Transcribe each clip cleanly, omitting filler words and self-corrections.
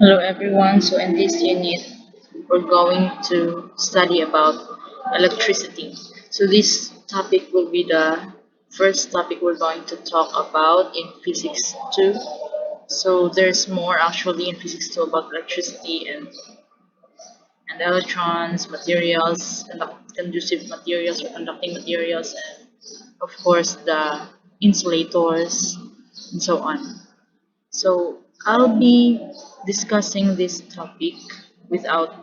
Hello everyone. So in this unit, we're going to study about electricity. So this topic will be the first topic we're going to talk about in physics 2. So there's more actually in physics 2 about electricity and electrons, materials, conducive materials or conducting materials, and of course the insulators and so on. So I'll be discussing this topic without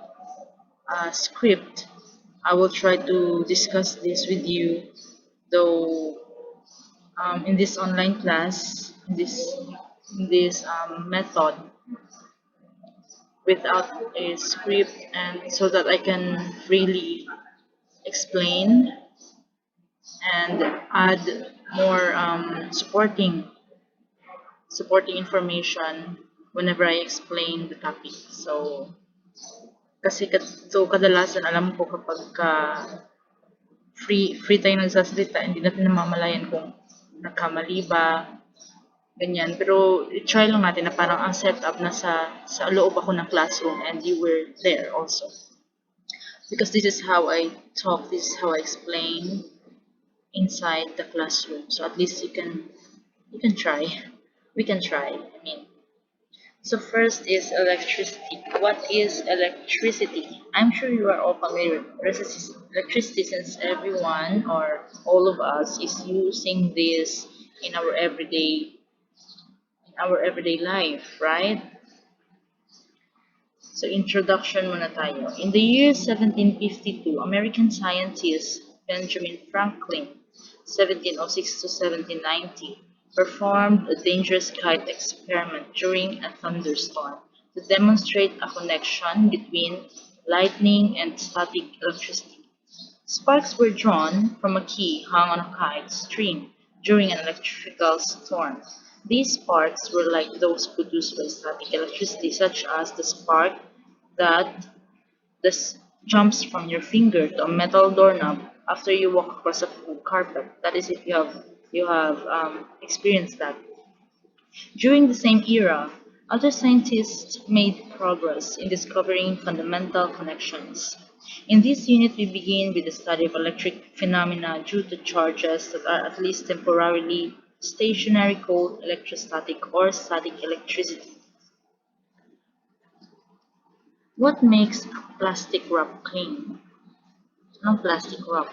a script. I will try to discuss this with you, though in this online class, in this method, without a script, and so that I can freely explain and add more supporting information whenever I explain the topic. So kadalasan alam ko kapag free tayo nagsasalita, hindi natin namamalayan kung nagkamali ba, ganyan. Pero try lang natin na parang ang setup na sa loob ako ng classroom and you were there also. Because this is how I talk, this is how I explain inside the classroom. So at least you can try. We can try. I mean, so first is electricity. What is electricity? I'm sure you are all familiar with electricity since everyone or all of us is using this in our everyday life, right? So introduction muna tayo. In the year 1752, American scientist Benjamin Franklin, 1706 to 1790, performed a dangerous kite experiment during a thunderstorm to demonstrate a connection between lightning and static electricity. Sparks were drawn from a key hung on a kite string during an electrical storm. These sparks were like those produced by static electricity, such as the spark that jumps from your finger to a metal doorknob after you walk across a carpet. That is, if you have experienced that. During the same era, other scientists made progress in discovering fundamental connections. In this unit, we begin with the study of electric phenomena due to charges that are at least temporarily stationary, called electrostatic or static electricity. What makes a plastic wrap clean? Anong plastic wrap?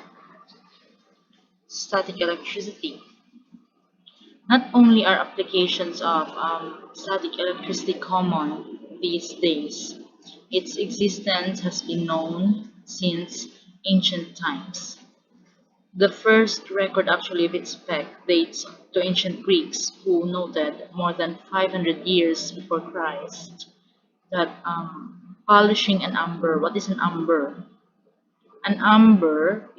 Static electricity. Not only are applications of static electricity common these days, its existence has been known since ancient times. The first record actually of its effect dates to ancient Greeks, who noted more than 500 years before Christ that polishing an amber. What is an amber? An amber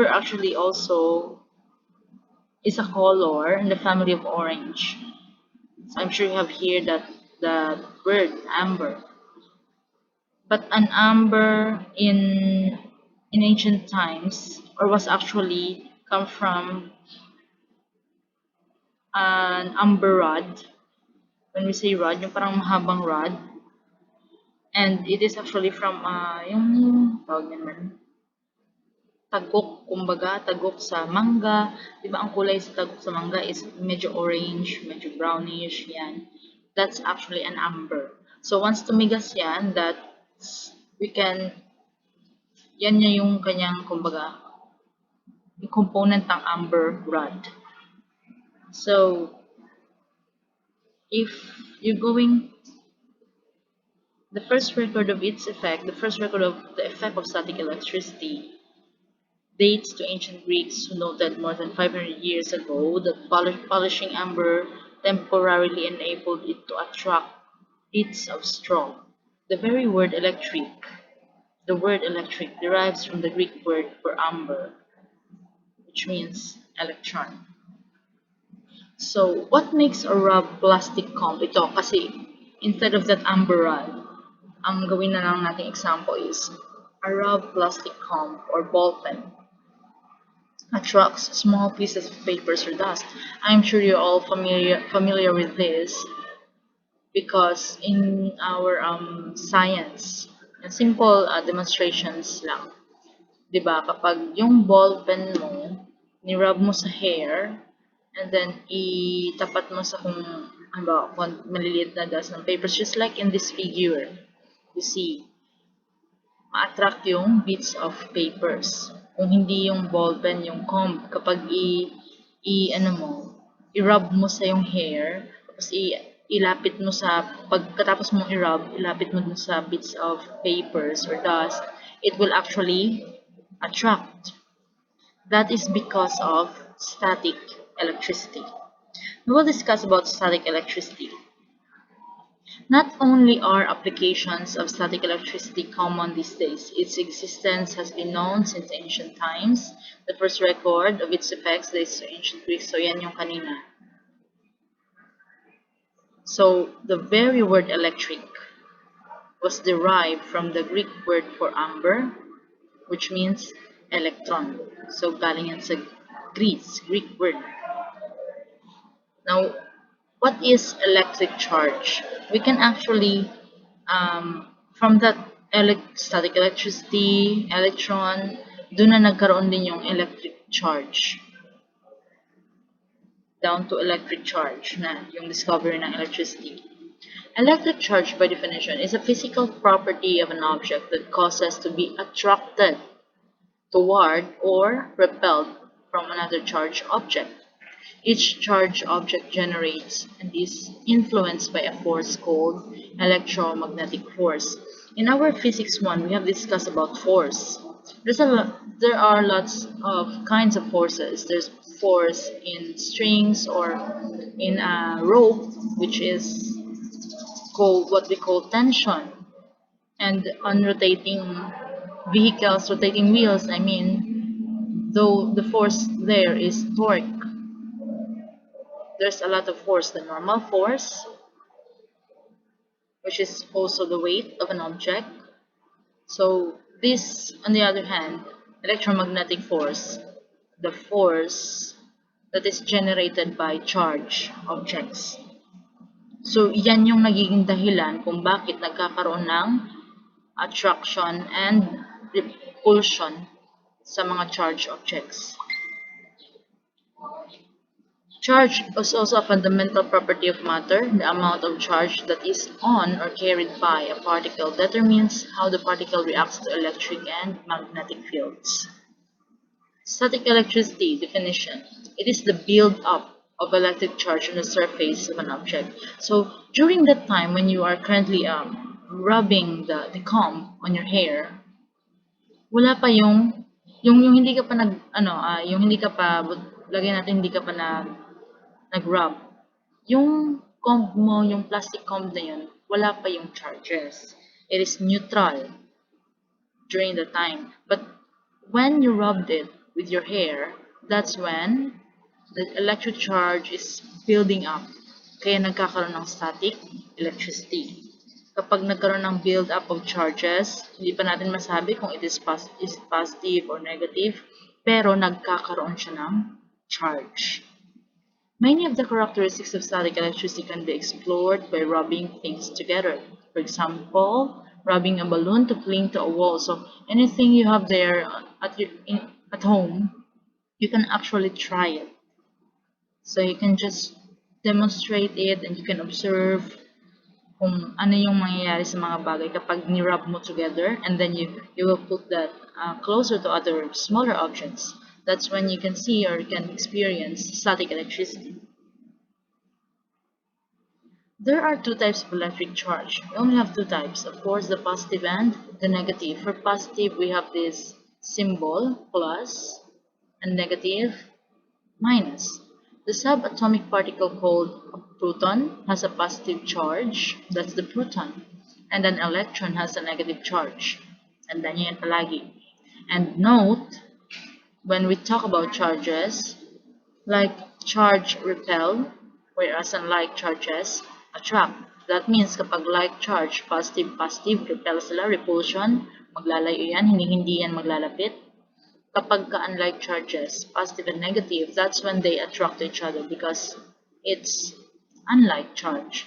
actually also is a color in the family of orange. So I'm sure you have heard that word amber. But an amber in ancient times or was actually come from an amber rod. When we say rod, yung parang mahabang rod. And it is actually from yung tawag niya naman, tagok, kumbaga, tagok sa mangga. Di ba ang kulay sa tagok sa mangga is medyo orange, medyo brownish, yan. That's actually an amber. So once tumigas yan, that we can, yan niya yung kanyang, kumbaga, yung component ng amber rod. So, if you're going, the first record of its effect, the first record of the effect of static electricity dates to ancient Greeks who noted more than 500 years ago that polishing amber temporarily enabled it to attract bits of straw. The very word electric, the word electric derives from the Greek word for amber, which means electron. So, what makes a rub plastic comp? Ito, kasi instead of that amber rod, ang gawin na lang nating example is a rub plastic comp or ball pen attracts small pieces of papers or dust. I'm sure you're all familiar with this. because in our science, simple demonstrations lang, 'di ba? Kapag yung ball pen mo, ni-rub mo sa hair, and then itapat mo sa kung ano ba, kung maliliit na dust ng papers, just like in this figure, you see, ma-attract yung bits of papers. Kung hindi yung ball pen, yung comb, kapag ano mo, i-rub mo sa yung hair, tapos ilapit mo sa, pagkatapos mong i-rub, ilapit mo dun sa bits of papers or dust, it will actually attract. That is because of static electricity. We will discuss about static electricity. Not only are applications of static electricity common these days, its existence has been known since ancient times. The first record of its effects dates to ancient Greece. So yan yung kanina. So the very word electric was derived from the Greek word for amber, which means electron. So galing yan sa Greek word. Now, what is electric charge? We can actually, from that static electricity, electron, doon na nagkaroon din yung electric charge. Down to electric charge na yung discovery ng electricity. Electric charge, by definition, is a physical property of an object that causes to be attracted toward or repelled from another charged object. Each charged object generates and is influenced by a force called electromagnetic force. In our Physics 1, we have discussed about force. There are lots of kinds of forces. There's force in strings or in a rope, which is called what we call tension. And on rotating vehicles, rotating wheels, though the force there is torque. There's a lot of force, the normal force, which is also the weight of an object. So this, on the other hand, electromagnetic force, the force that is generated by charged objects. So yan yung nagiging dahilan kung bakit nagkakaroon ng attraction and repulsion sa mga charged objects. Charge is also a fundamental property of matter. The amount of charge that is on or carried by a particle determines how the particle reacts to electric and magnetic fields. Static electricity definition. It is the build-up of electric charge on the surface of an object. So during that time when you are currently rubbing the comb on your hair, wala pa yung hindi ka pa yung hindi ka pa, lagyan natin hindi ka pa nag-rub. Yung comb mo, yung plastic comb na yun, wala pa yung charges. It is neutral during the time. But when you rubbed it with your hair, that's when the electric charge is building up. Kaya nagkakaroon ng static electricity. Kapag nagkaroon ng build-up of charges, hindi pa natin masabi kung it is positive or negative, pero nagkakaroon siya ng charge. Many of the characteristics of static electricity can be explored by rubbing things together. For example, rubbing a balloon to cling to a wall. So anything you have there at home, you can actually try it. So you can just demonstrate it and you can observe kung ano yung mangyayari sa mga bagay kapag ni-rub mo together, and then you will put that closer to other smaller objects. That's when you can see or you can experience static electricity. There are two types of electric charge. We only have two types, of course, the positive and the negative. For positive, we have this symbol, plus, and negative, minus. The subatomic particle called a proton has a positive charge, that's the proton, and an electron has a negative charge. Tandaan niyo yan palagi. And note, when we talk about charges, like charge repel, whereas unlike charges attract. That means kapag like charge, positive, repel sila, repulsion, maglalayo yan, hindi yan maglalapit. Kapag unlike charges, positive and negative, that's when they attract to each other because it's unlike charge.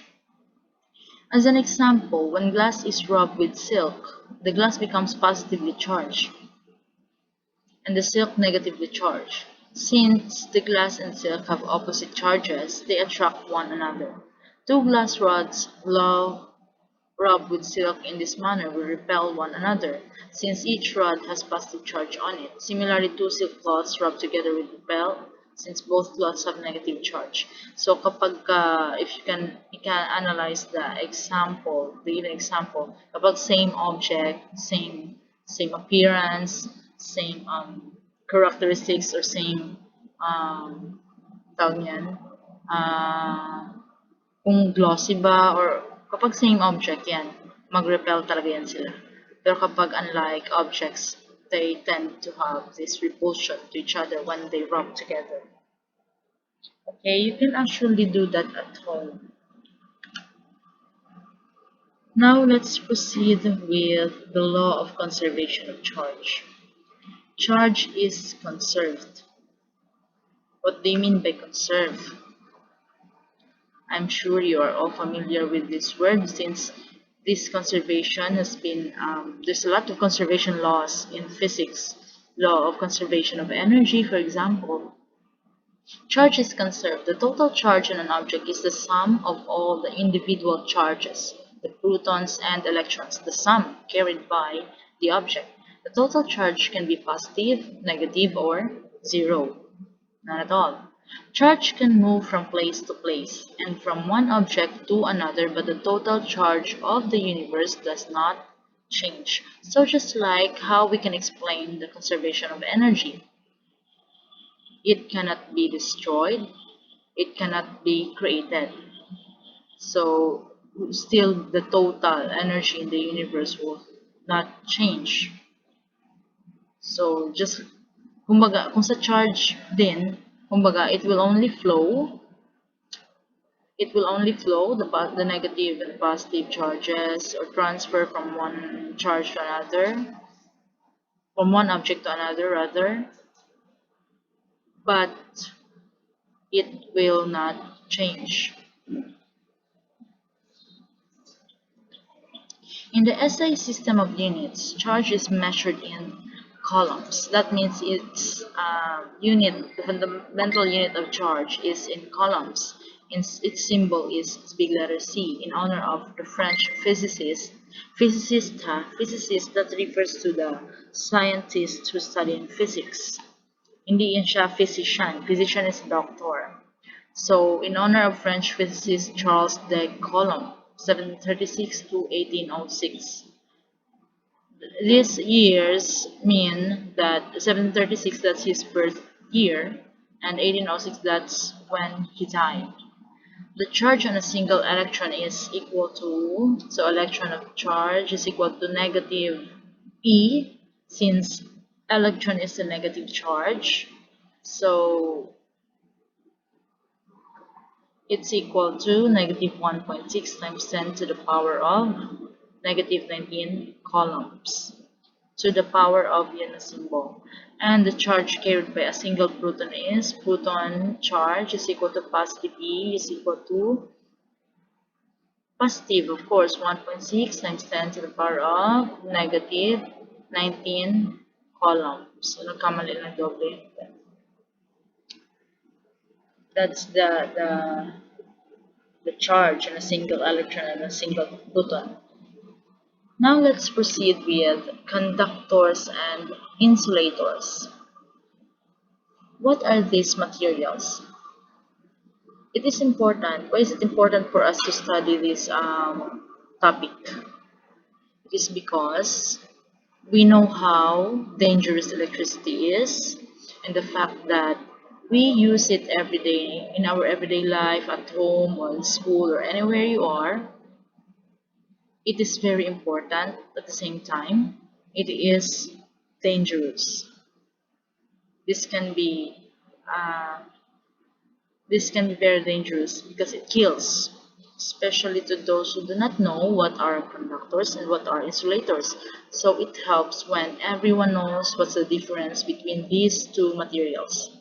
As an example, when glass is rubbed with silk, the glass becomes positively charged and the silk negatively charged. Since the glass and silk have opposite charges, they attract one another. Two glass rods rubbed with silk in this manner will repel one another, since each rod has positive charge on it. Similarly, two silk cloths rubbed together will repel, since both cloths have negative charge. So kapag if you can analyze the given example, kapag same object, same appearance, same characteristics or same um, tawag niyan, ah, kung glossy ba or kapag same object yan, mag-repel talaga yan sila. Pero kapag unlike objects, they tend to have this repulsion to each other when they rub together. Okay, you can actually do that at home. Now let's proceed with the law of conservation of charge. Charge is conserved. What do you mean by conserve? I'm sure you are all familiar with this word since this conservation has been, there's a lot of conservation laws in physics. Law of conservation of energy, for example. Charge is conserved. The total charge on an object is the sum of all the individual charges, the protons and electrons, the sum carried by the object. The total charge can be positive, negative, or zero. Not at all. Charge can move from place to place and from one object to another, but the total charge of the universe does not change. So just like how we can explain the conservation of energy, it cannot be destroyed, it cannot be created. So still the total energy in the universe will not change. So just kumbaga kung sa charge din, kumbaga it will only flow the negative and positive charges or transfer from one charge to another, from one object to another rather, but it will not change. In the SI system of units, charge is measured in coulombs. That means the fundamental unit of charge is in coulombs. Its symbol is big letter C in honor of the French physicist that refers to the scientist who study in physics. Hindi yan siya physician. Physician is doctor. So, in honor of French physicist Charles de Coulomb, 1736 to 1806. These years mean that 1736 that's his birth year and 1806 that's when he died. The charge on a single electron is equal to, so electron of charge is equal to negative E since electron is a negative charge. So it's equal to negative 1.6 times 10 to the power of negative 19 coulombs to the power of yan symbol. And the charge carried by a single proton is proton charge is equal to positive E is equal to positive, of course, 1.6 times 10 to the power of negative 19 coulombs. So, nagkamali ng doble. That's the charge on a single electron and a single proton. Now let's proceed with conductors and insulators. What are these materials? It is important. Why is it important for us to study this topic? It is because we know how dangerous electricity is and the fact that we use it every day in our everyday life at home or in school or anywhere you are. It is very important at the same time. It is dangerous. This can be uh, this can be very dangerous because it kills, especially to those who do not know what are conductors and what are insulators. So it helps when everyone knows what's the difference between these two materials.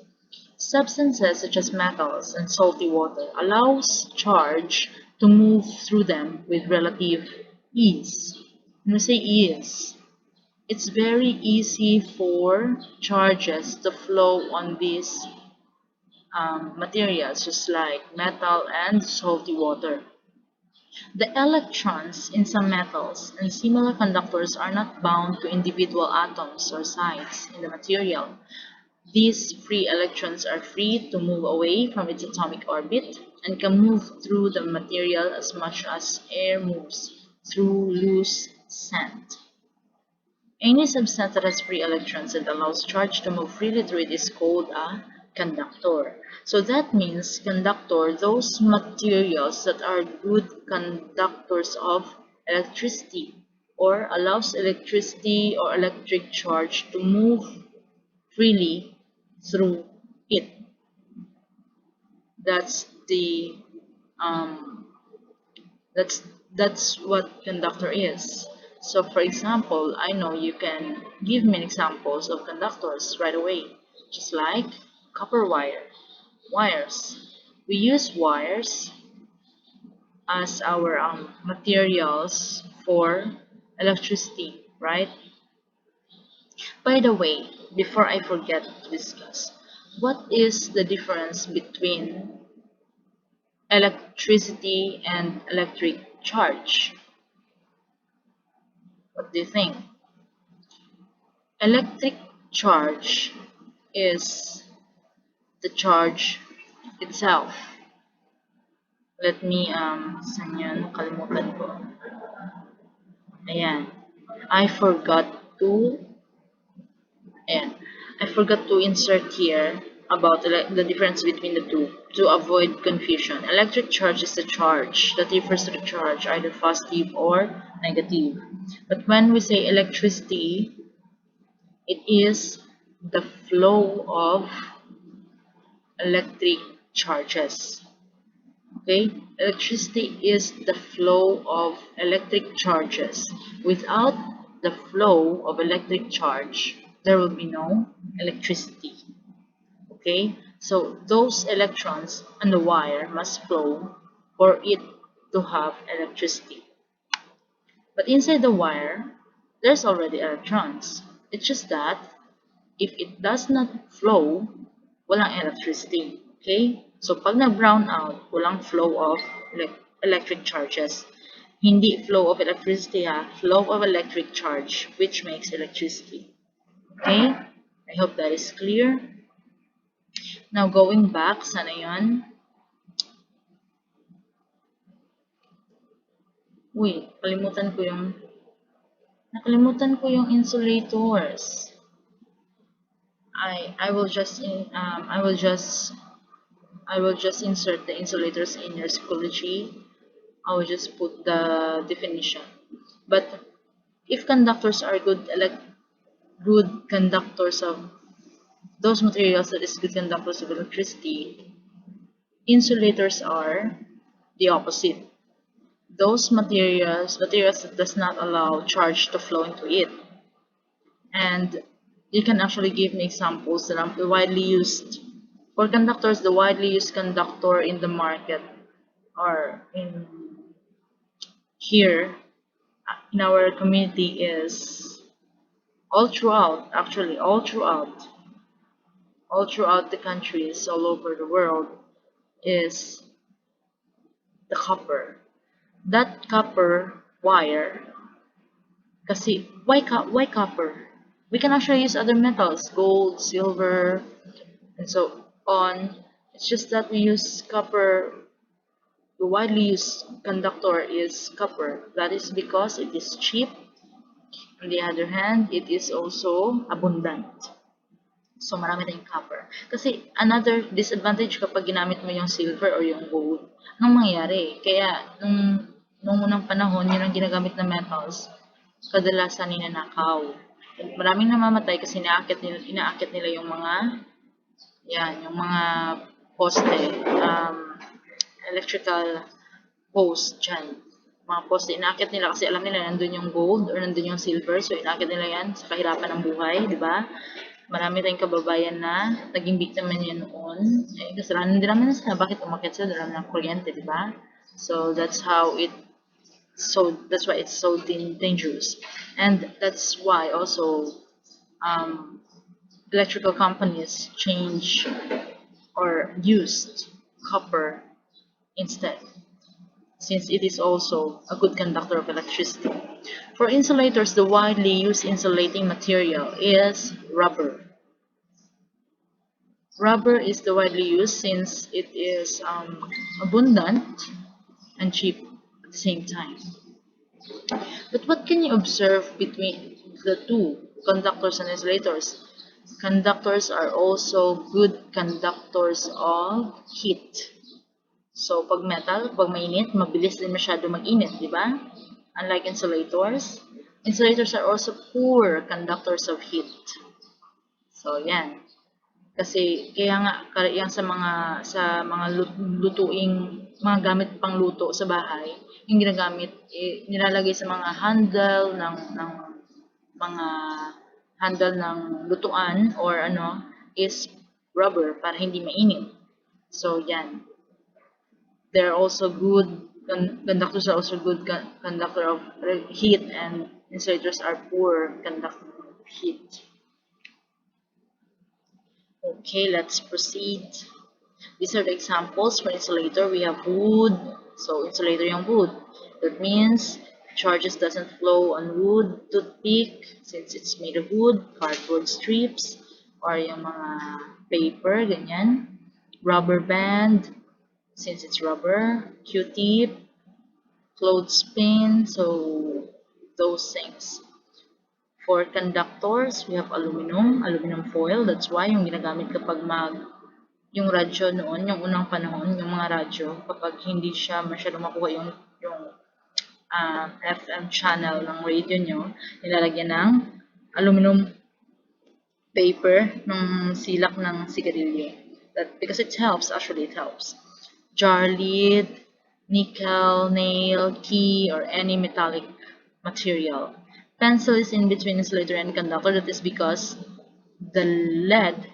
Substances such as metals and salty water allows charge to move through them with relative ease. When we say ease, it's very easy for charges to flow on these materials, just like metal and salty water. The electrons in some metals and similar conductors are not bound to individual atoms or sites in the material. These free electrons are free to move away from its atomic orbit and can move through the material as much as air moves through loose sand. Any substance that has free electrons and allows charge to move freely through it is called a conductor. So that means conductor, those materials that are good conductors of electricity or allows electricity or electric charge to move freely through it. That's the um, that's that's what conductor is. So for example, I know you can give me examples of conductors right away, just like copper wires. We use wires as our materials for electricity, right? By the way, before I forget to discuss, what is the difference between electricity and electric charge? What do you think? Electric charge is the charge itself. Let me saan yun? Nakalimutan ko. Ayan. I forgot to ayan. I forgot to insert here about the difference between the two to avoid confusion. Electric charge is the charge that refers to the charge, either positive or negative. But when we say electricity, it is the flow of electric charges. Okay, electricity is the flow of electric charges. Without the flow of electric charge, there will be no electricity. Okay, so those electrons on the wire must flow for it to have electricity. But inside the wire, there's already electrons. It's just that if it does not flow, walang electricity. Okay? So, pag nag-brown out, walang flow of electric charges. Hindi flow of electricity ha, flow of electric charge, which makes electricity. Okay? I hope that is clear. Now, going back, sana yun? Uy, nakalimutan ko yung insulators. I will just insert the insulators in your Schoology. I will just put the definition. But if conductors are good conductors of those materials that is good conductors of electricity, insulators are the opposite. Those materials that does not allow charge to flow into it. And you can actually give me examples that are widely used for conductors. The widely used conductor in the market or in here in our community is all throughout the countries all over the world is the copper. That copper wire, kasi why copper? We can actually use other metals, gold, silver, and so on. It's just that we use copper. The widely used conductor is copper. That is because it is cheap. On the other hand, it is also abundant. So, marami tayong copper. Kasi, another disadvantage kapag ginamit mo yung silver or yung gold, anong mangyayari? Kaya, nung unang panahon, yun ang ginagamit na metals, kadalasan ninanakaw. Maraming namamatay kasi inaakit nila yung mga, yung mga poste, electrical post dyan. Mga poste, inaakit nila kasi alam nila nandun yung gold or nandun yung silver, so inaakit nila yan sa kahirapan ng buhay, di ba? Marami tayong kababayan na naging biktima niya noon. Eh, kasalanan din naman sila. Bakit umakit sila? Dala ng kuryente, di ba? So that's how it that's why it's so dangerous. And that's why also um, electrical companies change or used copper instead, since it is also a good conductor of electricity. For insulators, the widely used insulating material is rubber. Rubber is the widely used since it is abundant and cheap at the same time. But what can you observe between the two, conductors and insulators? Conductors are also good conductors of heat. So, pag metal, pag mainit, mabilis din masyado mag-init, di ba? Unlike insulators, insulators are also poor conductors of heat. So, yan. Kasi kaya nga yang sa mga lutuing mga gamit pang luto sa bahay, yung ginagamit nilalagay sa mga mga handle ng lutuan or ano is rubber para hindi mainit. So yan. They're also good conductors are also good conductor of heat, and insulators are poor conductor of heat. Okay, let's proceed. These are the examples for insulator. We have wood. So, insulator yung wood. That means charges doesn't flow on wood toothpick since it's made of wood, cardboard strips, or yung mga paper, ganyan. Rubber band, since it's rubber. Q-tip, clothespin, so those things. For conductors, we have aluminum foil. That's why yung ginagamit kapag yung radyo noon, yung unang panahon, yung mga radyo, kapag hindi siya masyadong makuha yung FM channel ng radio nyo, nilalagyan ng aluminum paper ng silak ng sigarilyo. Because it helps, actually it helps. Jar lid, nickel, nail, key, or any metallic material. Pencil is in between insulator and conductor. That is because the lead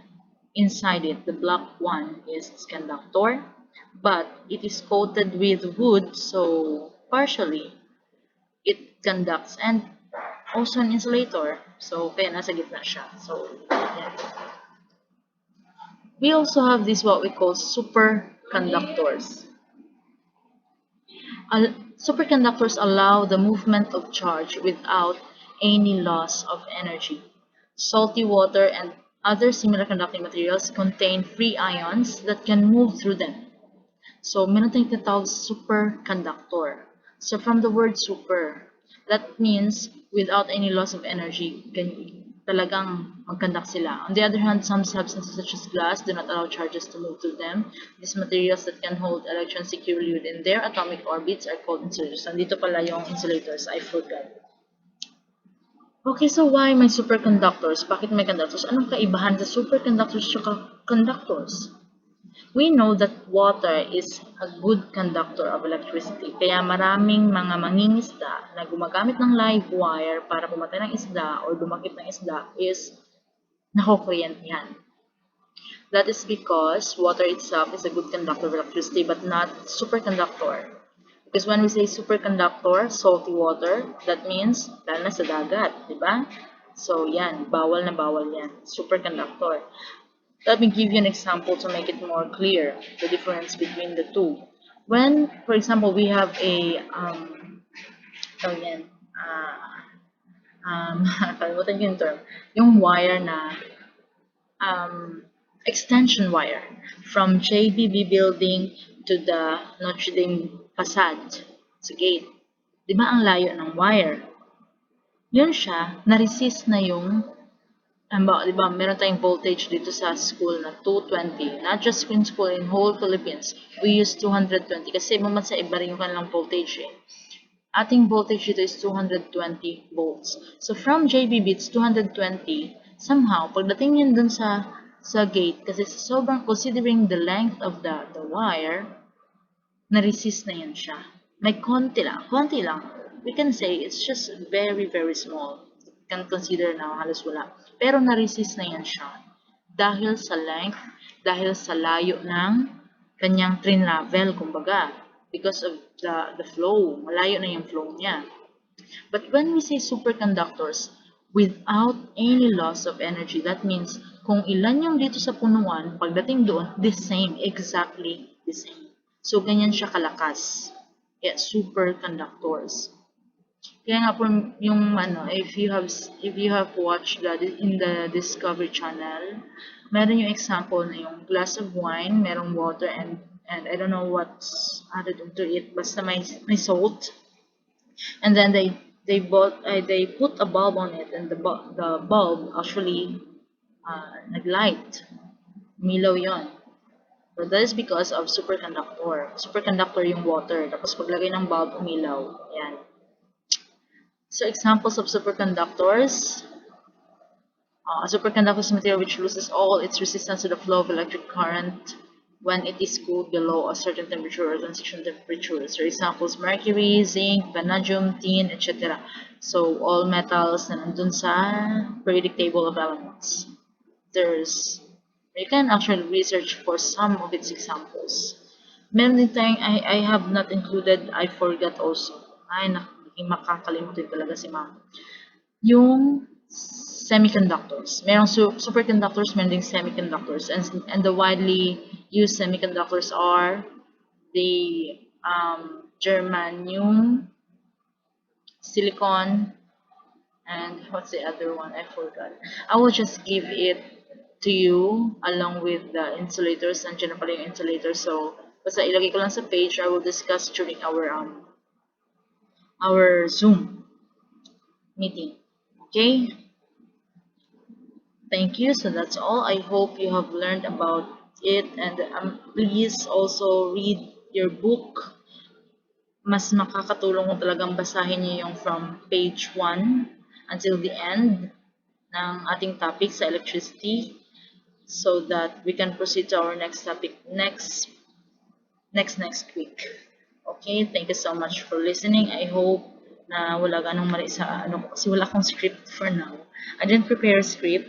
inside it, the black one, is conductor, but it is coated with wood, so partially it conducts, and also an insulator. So kaya nasa gitna siya. So yeah. We also have this what we call superconductors. Superconductors allow the movement of charge without any loss of energy. Salty water and other similar conducting materials contain free ions that can move through them. So, meron tayong tinatawag superconductor. So, from the word super, that means without any loss of energy, talagang mag-conduct sila. On the other hand, some substances such as glass do not allow charges to move through them. These materials that can hold electrons securely within their atomic orbits are called insulators. Nandito pala yung insulators, I forgot. Okay, so why may superconductors? Bakit may conductors? Anong kaibahan sa superconductors at conductors? We know that water is a good conductor of electricity. Kaya maraming mga mangingisda na gumagamit ng live wire para pumatay ng isda or dumakip ng isda is nakukuryente yan. That is because water itself is a good conductor of electricity but not superconductor. Because when we say superconductor, salty water, that means lalo na sa dagat, di ba? So yan, bawal na bawal yan. Superconductor. Let me give you an example to make it more clear, the difference between the two. When, for example, we have a, kalimutan ko yung term, yung wire na, extension wire from JBB building to the Notre Dame facade sa gate. Di ba ang layo ng wire? Yun siya, na-resist na yung diba, meron tayong voltage dito sa school na 220. Not just in school, in whole Philippines, we use 220 kasi maman sa iba rin yung kanilang voltage eh. Ating voltage dito is 220 volts. So from JBB, it's 220. Somehow, pagdating yan dun sa gate, kasi sobrang considering the length of the wire, na-resist na yan siya. May konti lang. We can say it's just very, very small. Can consider na halos wala. Pero na-resist na yan siya. Dahil sa length, dahil sa layo ng kanyang train travel, kumbaga. because of the flow. Malayo na yung flow niya. But when we say superconductors, without any loss of energy, that means kung ilan yung dito sa punuan, pagdating doon, the same, exactly the same. So, ganyan siya kalakas. Yeah, superconductors. Kaya nga po yung if you have watched in the Discovery Channel, meron yung example na yung glass of wine, merong water and I don't know what's added into it, basta may salt. And then they put a bulb on it, and the bulb actually naglight, milaw yon. So that is because of superconductor yung water, tapos paglagay ng bulb umilaw. Yan. So examples of superconductors. A superconductor is a material which loses all its resistance to the flow of electric current when it is cooled below a certain temperature or transition temperature. So examples, mercury, zinc, vanadium, tin, etc. So all metals na nandun sa periodic table of elements. You can actually research for some of its examples. Meron din tayong, I have not included, I forgot also. Ay, makakalimutin talaga si ma'am. Yung semiconductors. Merong superconductors, meron ding semiconductors. And the widely used semiconductors are the germanium, silicon, and what's the other one? I forgot. I will just give it to you along with the insulators. Nandiyan na pala yung insulators. So, basta ilagay ko lang sa page. I will discuss during our Zoom meeting. Okay? Thank you. So that's all. I hope you have learned about it, and please also read your book. Mas makakatulong mo talagang basahin niyo yung from page 1 until the end ng ating topic sa electricity, so that we can proceed to our next topic next week. Okay, thank you so much for listening. I hope na wala ganong mali sa kasi wala akong script for now. I didn't prepare a script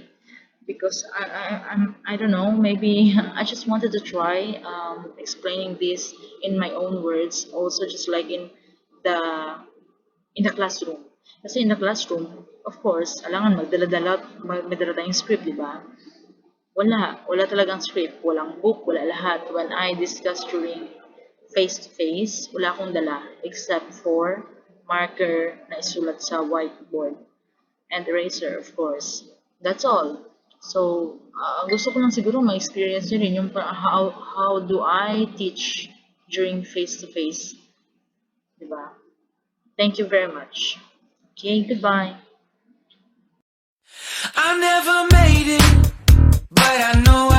because I don't know, maybe I just wanted to try explaining this in my own words, also just like in the classroom. Kasi in the classroom, of course, alangan magdala tayong script, di ba? Wala talagang script, walang book, wala lahat. When I discuss during face-to-face, wala akong dala except for marker na isulat sa whiteboard and eraser, of course. That's all. So, gusto ko lang siguro ma-experience nyo rin yung how do I teach during face-to-face. Diba? Thank you very much. Okay, goodbye. I never made it, but I know